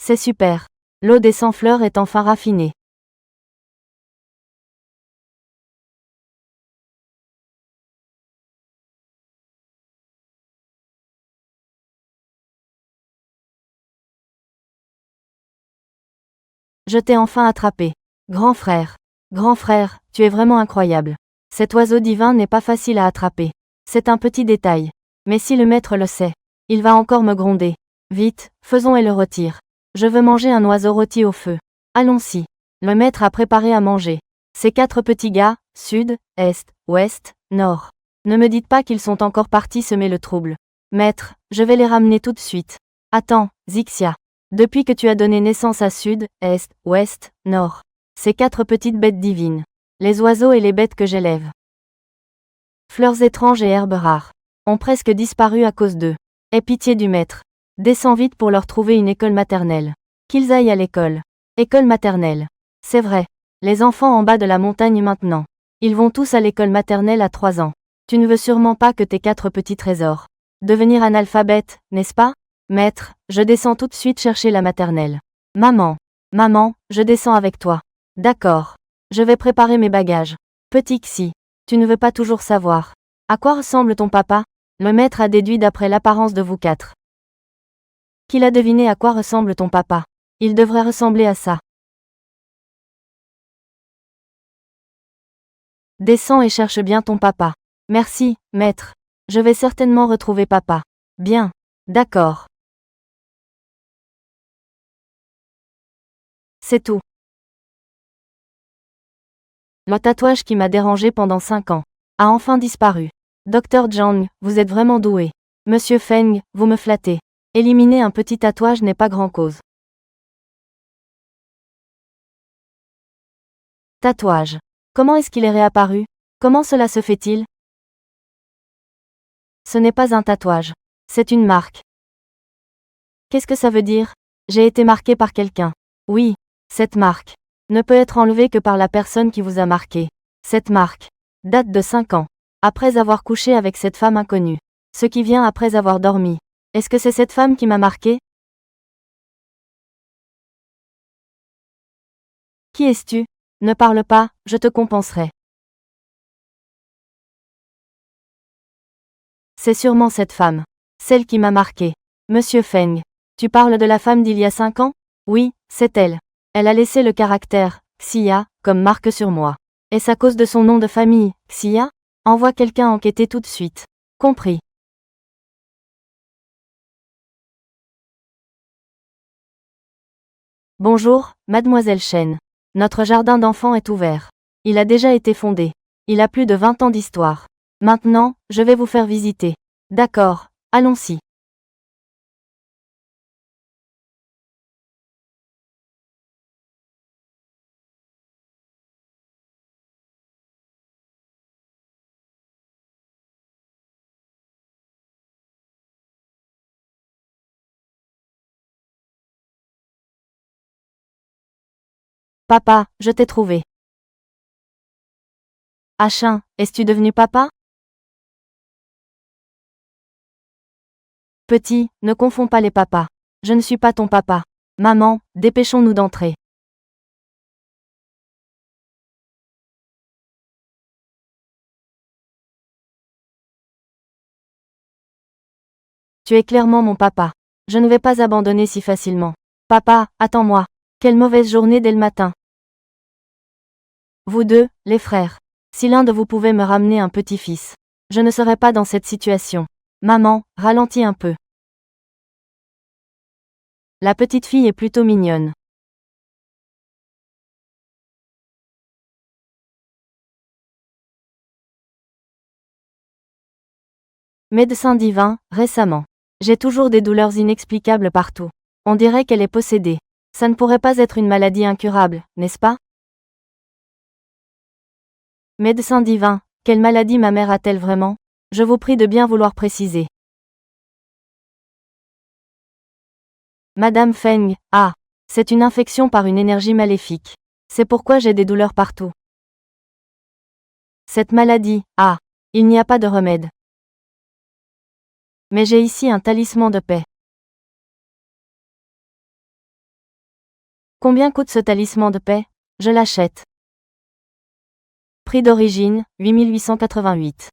C'est super. L'eau des 100 fleurs est enfin raffinée. Je t'ai enfin attrapé. Grand frère, tu es vraiment incroyable. Cet oiseau divin n'est pas facile à attraper. C'est un petit détail. Mais si le maître le sait, il va encore me gronder. Vite, faisons et le retire. Je veux manger un oiseau rôti au feu. Allons-y. Le maître a préparé à manger. Ces 4 petits gars, sud, est, ouest, nord. Ne me dites pas qu'ils sont encore partis semer le trouble. Maître, je vais les ramener tout de suite. Attends, Zixia. Depuis que tu as donné naissance à sud, est, ouest, nord. Ces 4 petites bêtes divines. Les oiseaux et les bêtes que j'élève. Fleurs étranges et herbes rares. Ont presque disparu à cause d'eux. Aie pitié du maître. Descends vite pour leur trouver une école maternelle. Qu'ils aillent à l'école. École maternelle. C'est vrai. Les enfants en bas de la montagne maintenant. Ils vont tous à l'école maternelle à 3 ans. Tu ne veux sûrement pas que tes 4 petits trésors. Devenir analphabète, n'est-ce pas? Maître, je descends tout de suite chercher la maternelle. Maman, je descends avec toi. D'accord. Je vais préparer mes bagages. Petit Xi, tu ne veux pas toujours savoir. À quoi ressemble ton papa? Le maître a déduit d'après l'apparence de vous 4. Qu'il a deviné à quoi ressemble ton papa. Il devrait ressembler à ça. Descends et cherche bien ton papa. Merci, maître. Je vais certainement retrouver papa. Bien. D'accord. C'est tout. Le tatouage qui m'a dérangé pendant 5 ans a enfin disparu. Dr Zhang, vous êtes vraiment doué. Monsieur Feng, vous me flattez. Éliminer un petit tatouage n'est pas grand-cause. Tatouage. Comment est-ce qu'il est réapparu? Comment cela se fait-il? Ce n'est pas un tatouage. C'est une marque. Qu'est-ce que ça veut dire? J'ai été marqué par quelqu'un. Oui, cette marque ne peut être enlevée que par la personne qui vous a marqué. Cette marque date de 5 ans. Après avoir couché avec cette femme inconnue. Ce qui vient après avoir dormi. Est-ce que c'est cette femme qui m'a marqué? Qui es-tu? Ne parle pas, je te compenserai. C'est sûrement cette femme. Celle qui m'a marqué. Monsieur Feng. Tu parles de la femme d'il y a 5 ans? Oui, c'est elle. Elle a laissé le caractère, Xia, comme marque sur moi. Est-ce à cause de son nom de famille, Xia? Envoie quelqu'un enquêter tout de suite. Compris. Bonjour, mademoiselle Chen. Notre jardin d'enfants est ouvert. Il a déjà été fondé. Il a plus de 20 ans d'histoire. Maintenant, je vais vous faire visiter. D'accord, allons-y. Papa, je t'ai trouvé. Achin, es-tu devenu papa? Petit, ne confonds pas les papas. Je ne suis pas ton papa. Maman, dépêchons-nous d'entrer. Tu es clairement mon papa. Je ne vais pas abandonner si facilement. Papa, attends-moi. Quelle mauvaise journée dès le matin. Vous deux, les frères. Si l'un de vous pouvait me ramener un petit-fils. Je ne serais pas dans cette situation. Maman, ralentis un peu. La petite fille est plutôt mignonne. Médecin divin, récemment. J'ai toujours des douleurs inexplicables partout. On dirait qu'elle est possédée. Ça ne pourrait pas être une maladie incurable, n'est-ce pas? Médecin divin, quelle maladie ma mère a-t-elle vraiment? Je vous prie de bien vouloir préciser. Madame Feng, ah, c'est une infection par une énergie maléfique. C'est pourquoi j'ai des douleurs partout. Cette maladie, ah, il n'y a pas de remède. Mais j'ai ici un talisman de paix. Combien coûte ce talisman de paix? Je l'achète. Prix d'origine, 8888.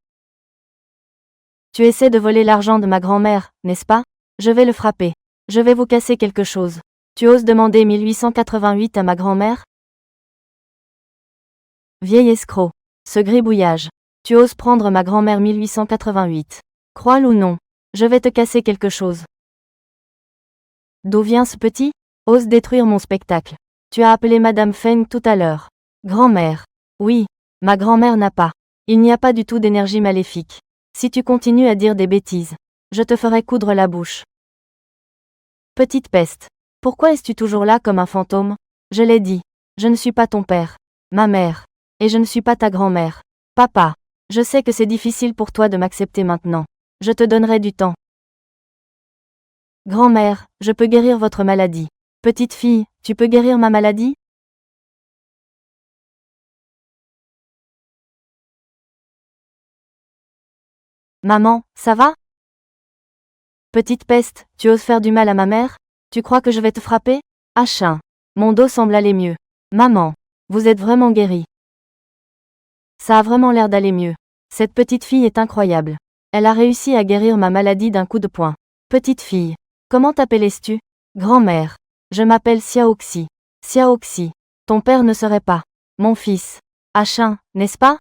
Tu essaies de voler l'argent de ma grand-mère, n'est-ce pas? Je vais le frapper. Je vais vous casser quelque chose. Tu oses demander 1888 à ma grand-mère? Vieil escroc. Ce gribouillage. Tu oses prendre ma grand-mère 1888. Crois-le ou non, je vais te casser quelque chose. D'où vient ce petit? Ose détruire mon spectacle. Tu as appelé Madame Feng tout à l'heure. Grand-mère. Oui, ma grand-mère n'a pas. Il n'y a pas du tout d'énergie maléfique. Si tu continues à dire des bêtises, je te ferai coudre la bouche. Petite peste. Pourquoi es-tu toujours là comme un fantôme? Je l'ai dit. Je ne suis pas ton père. Ma mère. Et je ne suis pas ta grand-mère. Papa. Je sais que c'est difficile pour toi de m'accepter maintenant. Je te donnerai du temps. Grand-mère, je peux guérir votre maladie. Petite fille, tu peux guérir ma maladie? Maman, ça va? Petite peste, tu oses faire du mal à ma mère? Tu crois que je vais te frapper? Ah chien. Mon dos semble aller mieux. Maman, vous êtes vraiment guérie. Ça a vraiment l'air d'aller mieux. Cette petite fille est incroyable. Elle a réussi à guérir ma maladie d'un coup de poing. Petite fille. Comment t'appelles-tu? Grand-mère. Je m'appelle Xiaoxi. Xiaoxi. Ton père ne serait pas mon fils. Achin, n'est-ce pas?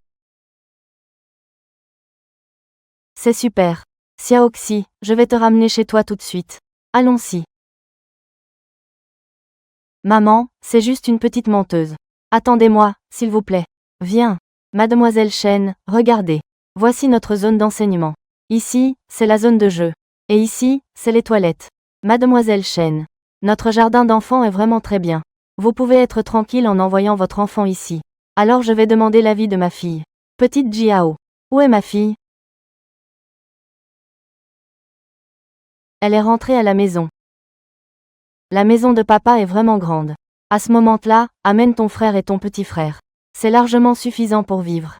C'est super. Xiaoxi, je vais te ramener chez toi tout de suite. Allons-y. Maman, c'est juste une petite menteuse. Attendez-moi, s'il vous plaît. Viens. Mademoiselle Chen, regardez. Voici notre zone d'enseignement. Ici, c'est la zone de jeu. Et ici, c'est les toilettes. Mademoiselle Chen. Notre jardin d'enfants est vraiment très bien. Vous pouvez être tranquille en envoyant votre enfant ici. Alors je vais demander l'avis de ma fille. Petite Jiao. Où est ma fille? Elle est rentrée à la maison. La maison de papa est vraiment grande. À ce moment-là, amène ton frère et ton petit frère. C'est largement suffisant pour vivre.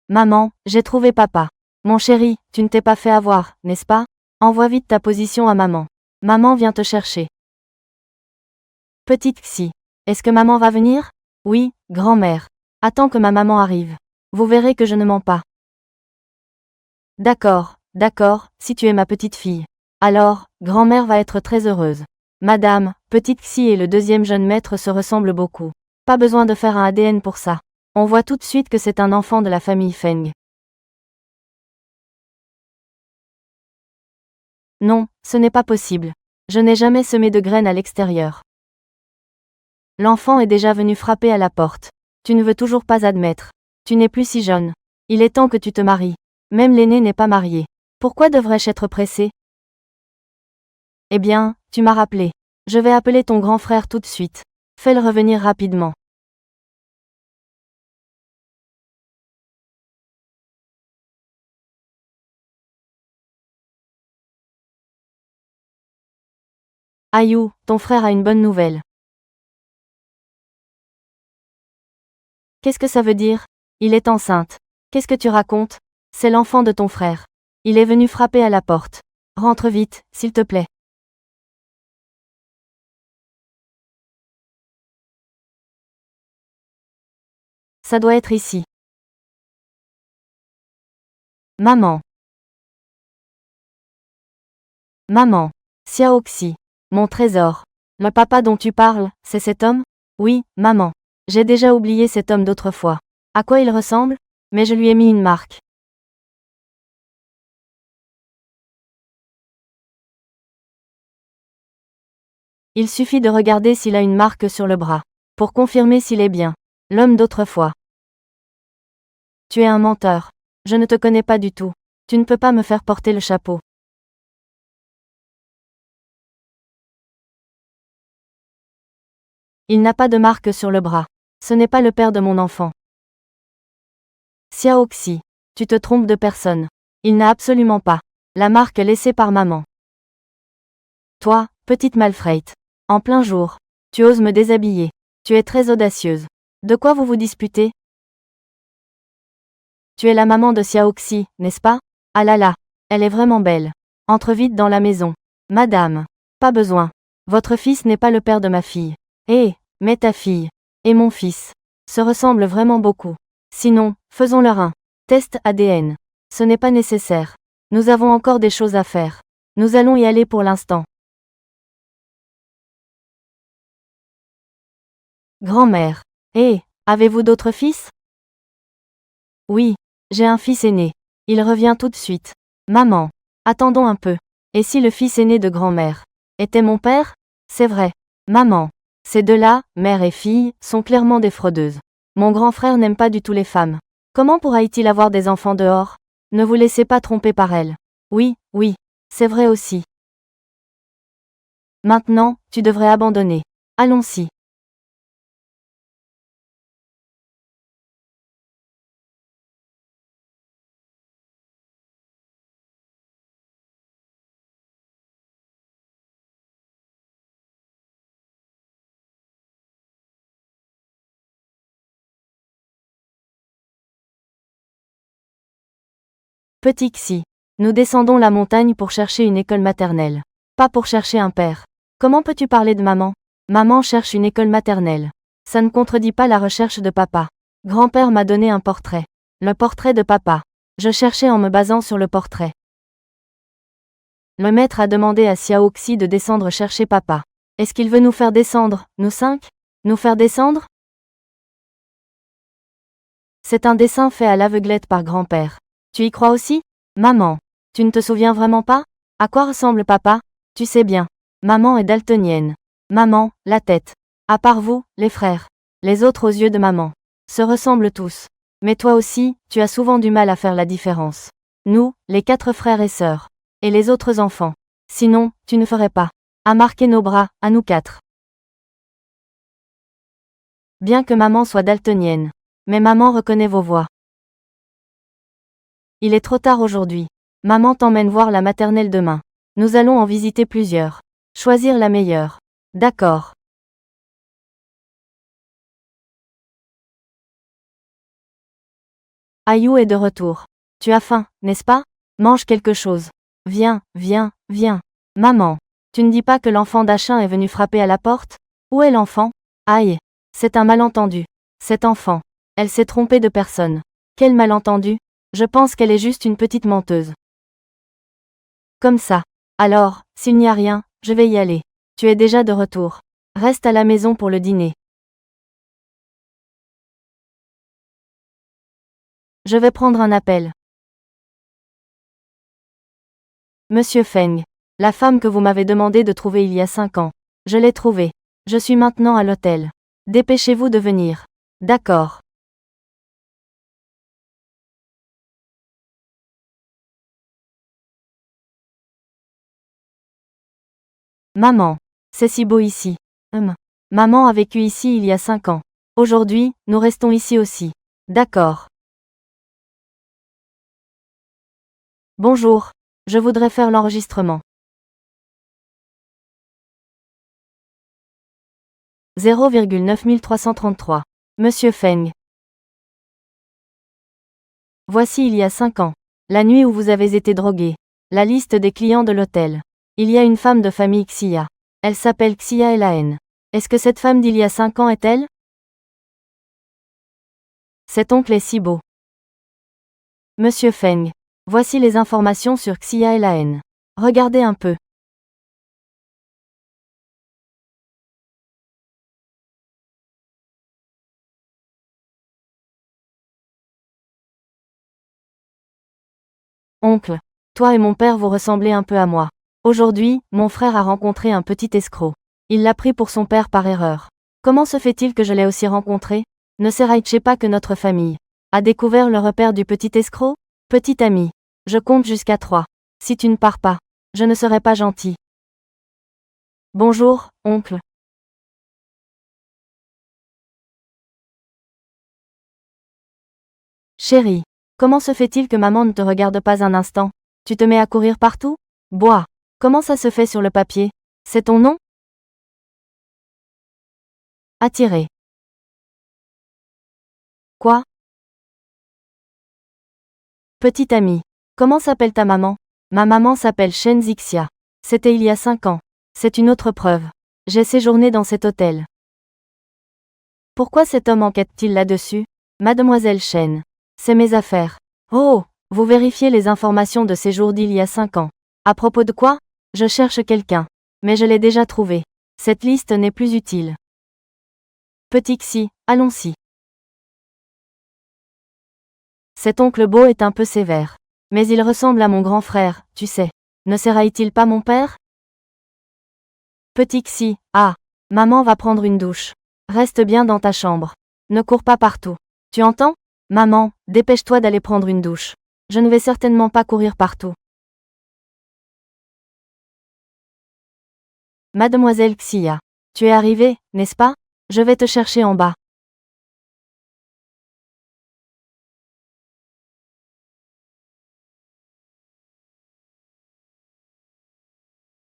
Maman, j'ai trouvé papa. Mon chéri, tu ne t'es pas fait avoir, n'est-ce pas? Envoie vite ta position à maman. Maman vient te chercher. Petite Xi. Est-ce que maman va venir? Oui, grand-mère. Attends que ma maman arrive. Vous verrez que je ne mens pas. D'accord, d'accord, si tu es ma petite fille. Alors, grand-mère va être très heureuse. Madame, petite Xi et le deuxième jeune maître se ressemblent beaucoup. Pas besoin de faire un ADN pour ça. On voit tout de suite que c'est un enfant de la famille Feng. Non, ce n'est pas possible. Je n'ai jamais semé de graines à l'extérieur. L'enfant est déjà venu frapper à la porte. Tu ne veux toujours pas admettre. Tu n'es plus si jeune. Il est temps que tu te maries. Même l'aîné n'est pas marié. Pourquoi devrais-je être pressé? Eh bien, tu m'as rappelé. Je vais appeler ton grand frère tout de suite. Fais-le revenir rapidement. Ayou, ton frère a une bonne nouvelle. Qu'est-ce que ça veut dire? Il est enceinte. Qu'est-ce que tu racontes? C'est l'enfant de ton frère. Il est venu frapper à la porte. Rentre vite, s'il te plaît. Ça doit être ici. Maman. Maman. Xiaoxi. Mon trésor. Le papa dont tu parles, c'est cet homme? Oui, maman. J'ai déjà oublié cet homme d'autrefois. À quoi il ressemble? Mais je lui ai mis une marque. Il suffit de regarder s'il a une marque sur le bras. Pour confirmer s'il est bien l'homme d'autrefois. Tu es un menteur. Je ne te connais pas du tout. Tu ne peux pas me faire porter le chapeau. Il n'a pas de marque sur le bras. Ce n'est pas le père de mon enfant. Xiaoxi. Tu te trompes de personne. Il n'a absolument pas la marque laissée par maman. Toi, petite malfrate. En plein jour. Tu oses me déshabiller. Tu es très audacieuse. De quoi vous vous disputez? Tu es la maman de Xiaoxi, n'est-ce pas? Ah là là. Elle est vraiment belle. Entre vite dans la maison. Madame. Pas besoin. Votre fils n'est pas le père de ma fille. Mais ta fille. Et mon fils. Se ressemblent vraiment beaucoup. Sinon, faisons-leur un test ADN. Ce n'est pas nécessaire. Nous avons encore des choses à faire. Nous allons y aller pour l'instant. Grand-mère. Avez-vous d'autres fils? Oui, j'ai un fils aîné. Il revient tout de suite. Maman. Attendons un peu. Et si le fils aîné de grand-mère était mon père? C'est vrai. Maman. Ces deux-là, mère et fille, sont clairement des fraudeuses. Mon grand frère n'aime pas du tout les femmes. Comment pourra-t-il avoir des enfants dehors? Ne vous laissez pas tromper par elles. Oui, c'est vrai aussi. Maintenant, tu devrais abandonner. Allons-y. Petit Xi. Nous descendons la montagne pour chercher une école maternelle. Pas pour chercher un père. Comment peux-tu parler de maman? Maman cherche une école maternelle. Ça ne contredit pas la recherche de papa. Grand-père m'a donné un portrait. Le portrait de papa. Je cherchais en me basant sur le portrait. Le maître a demandé à Xiao Xi de descendre chercher papa. Est-ce qu'il veut nous faire descendre, nous 5? Nous faire descendre? C'est un dessin fait à l'aveuglette par grand-père. Tu y crois aussi? Maman. Tu ne te souviens vraiment pas? À quoi ressemble papa? Tu sais bien. Maman est daltonienne. Maman, la tête. À part vous, les frères. Les autres aux yeux de maman. Se ressemblent tous. Mais toi aussi, tu as souvent du mal à faire la différence. Nous, les 4 frères et sœurs. Et les autres enfants. Sinon, tu ne ferais pas. À marquer nos bras, à nous 4. Bien que maman soit daltonienne. Mais maman reconnaît vos voix. Il est trop tard aujourd'hui. Maman t'emmène voir la maternelle demain. Nous allons en visiter plusieurs. Choisir la meilleure. D'accord. Ayou est de retour. Tu as faim, n'est-ce pas? Mange quelque chose. Viens. Maman. Tu ne dis pas que l'enfant d'Achin est venu frapper à la porte? Où est l'enfant? Aïe. C'est un malentendu. Cet enfant. Elle s'est trompée de personne. Quel malentendu? Je pense qu'elle est juste une petite menteuse. Comme ça. Alors, s'il n'y a rien, je vais y aller. Tu es déjà de retour. Reste à la maison pour le dîner. Je vais prendre un appel. Monsieur Feng. La femme que vous m'avez demandé de trouver il y a 5 ans. Je l'ai trouvée. Je suis maintenant à l'hôtel. Dépêchez-vous de venir. D'accord. Maman. C'est si beau ici. Maman a vécu ici il y a 5 ans. Aujourd'hui, nous restons ici aussi. D'accord. Bonjour. Je voudrais faire l'enregistrement. 0,9333. Monsieur Feng. Voici il y a 5 ans. La nuit où vous avez été drogué. La liste des clients de l'hôtel. Il y a une femme de famille Xia. Elle s'appelle Xia Elaine. Est-ce que cette femme d'il y a 5 ans est elle? Cet oncle est si beau. Monsieur Feng. Voici les informations sur Xia Elaine. Regardez un peu. Oncle. Toi et mon père vous ressemblez un peu à moi. Aujourd'hui, mon frère a rencontré un petit escroc. Il l'a pris pour son père par erreur. Comment se fait-il que je l'ai aussi rencontré? Ne sait-il pas que notre famille a découvert le repère du petit escroc? Petit ami. Je compte jusqu'à 3. Si tu ne pars pas, je ne serai pas gentil. Bonjour, oncle. Chérie. Comment se fait-il que maman ne te regarde pas un instant? Tu te mets à courir partout? Bois. Comment ça se fait sur le papier? C'est ton nom? Attiré. Quoi? Petit ami. Comment s'appelle ta maman? Ma maman s'appelle Shen Zixia. C'était il y a 5 ans. C'est une autre preuve. J'ai séjourné dans cet hôtel. Pourquoi cet homme enquête-t-il là-dessus? Mademoiselle Shen. C'est mes affaires. Oh, vous vérifiez les informations de séjour d'il y a 5 ans. À propos de quoi? Je cherche quelqu'un. Mais je l'ai déjà trouvé. Cette liste n'est plus utile. Petit Xi, allons-y. Cet oncle Bo est un peu sévère. Mais il ressemble à mon grand frère, tu sais. Ne sera-t-il pas mon père? Petit Xi, ah. Maman va prendre une douche. Reste bien dans ta chambre. Ne cours pas partout. Tu entends? Maman, dépêche-toi d'aller prendre une douche. Je ne vais certainement pas courir partout. Mademoiselle Xia. Tu es arrivée, n'est-ce pas? Je vais te chercher en bas.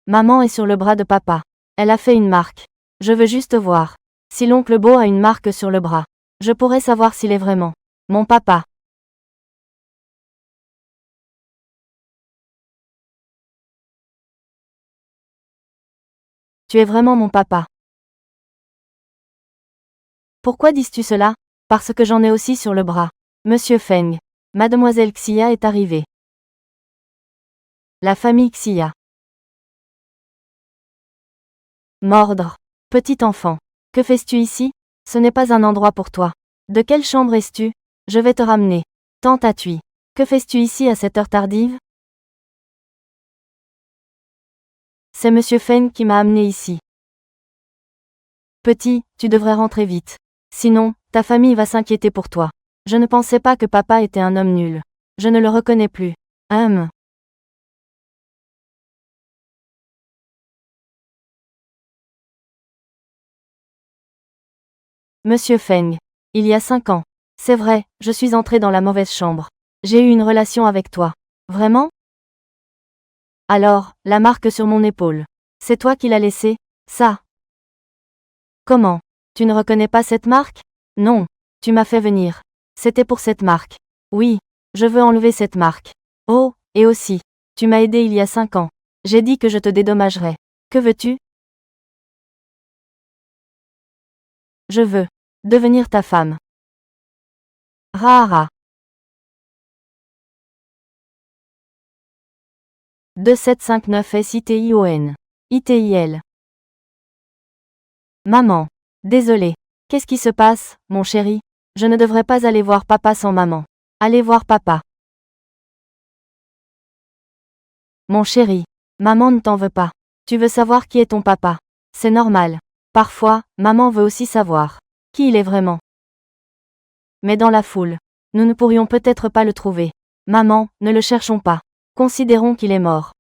Maman est sur le bras de papa. Elle a fait une marque. Je veux juste voir. Si l'oncle Bo a une marque sur le bras, je pourrais savoir s'il est vraiment mon papa. Tu es vraiment mon papa. Pourquoi dis-tu cela? Parce que j'en ai aussi sur le bras. Monsieur Feng. Mademoiselle Xia est arrivée. La famille Xia. Mordre. Petit enfant. Que fais-tu ici? Ce n'est pas un endroit pour toi. De quelle chambre es-tu? Je vais te ramener. Tante Atui. Que fais-tu ici à cette heure tardive? C'est Monsieur Feng qui m'a amené ici. Petit, tu devrais rentrer vite. Sinon, ta famille va s'inquiéter pour toi. Je ne pensais pas que papa était un homme nul. Je ne le reconnais plus. Monsieur Feng. Il y a 5 ans. C'est vrai, je suis entré dans la mauvaise chambre. J'ai eu une relation avec toi. Vraiment? Alors, la marque sur mon épaule. C'est toi qui l'as laissée? Ça. Comment? Tu ne reconnais pas cette marque? Non. Tu m'as fait venir. C'était pour cette marque. Oui. Je veux enlever cette marque. Oh, et aussi. Tu m'as aidé il y a 5 ans. J'ai dit que je te dédommagerais. Que veux-tu? Je veux devenir ta femme. Rara. 2759 SITION. ITIL. Maman. Désolé. Qu'est-ce qui se passe, mon chéri? Je ne devrais pas aller voir papa sans maman. Allez voir papa. Mon chéri. Maman ne t'en veut pas. Tu veux savoir qui est ton papa. C'est normal. Parfois, maman veut aussi savoir qui il est vraiment. Mais dans la foule, nous ne pourrions peut-être pas le trouver. Maman, ne le cherchons pas. Considérons qu'il est mort.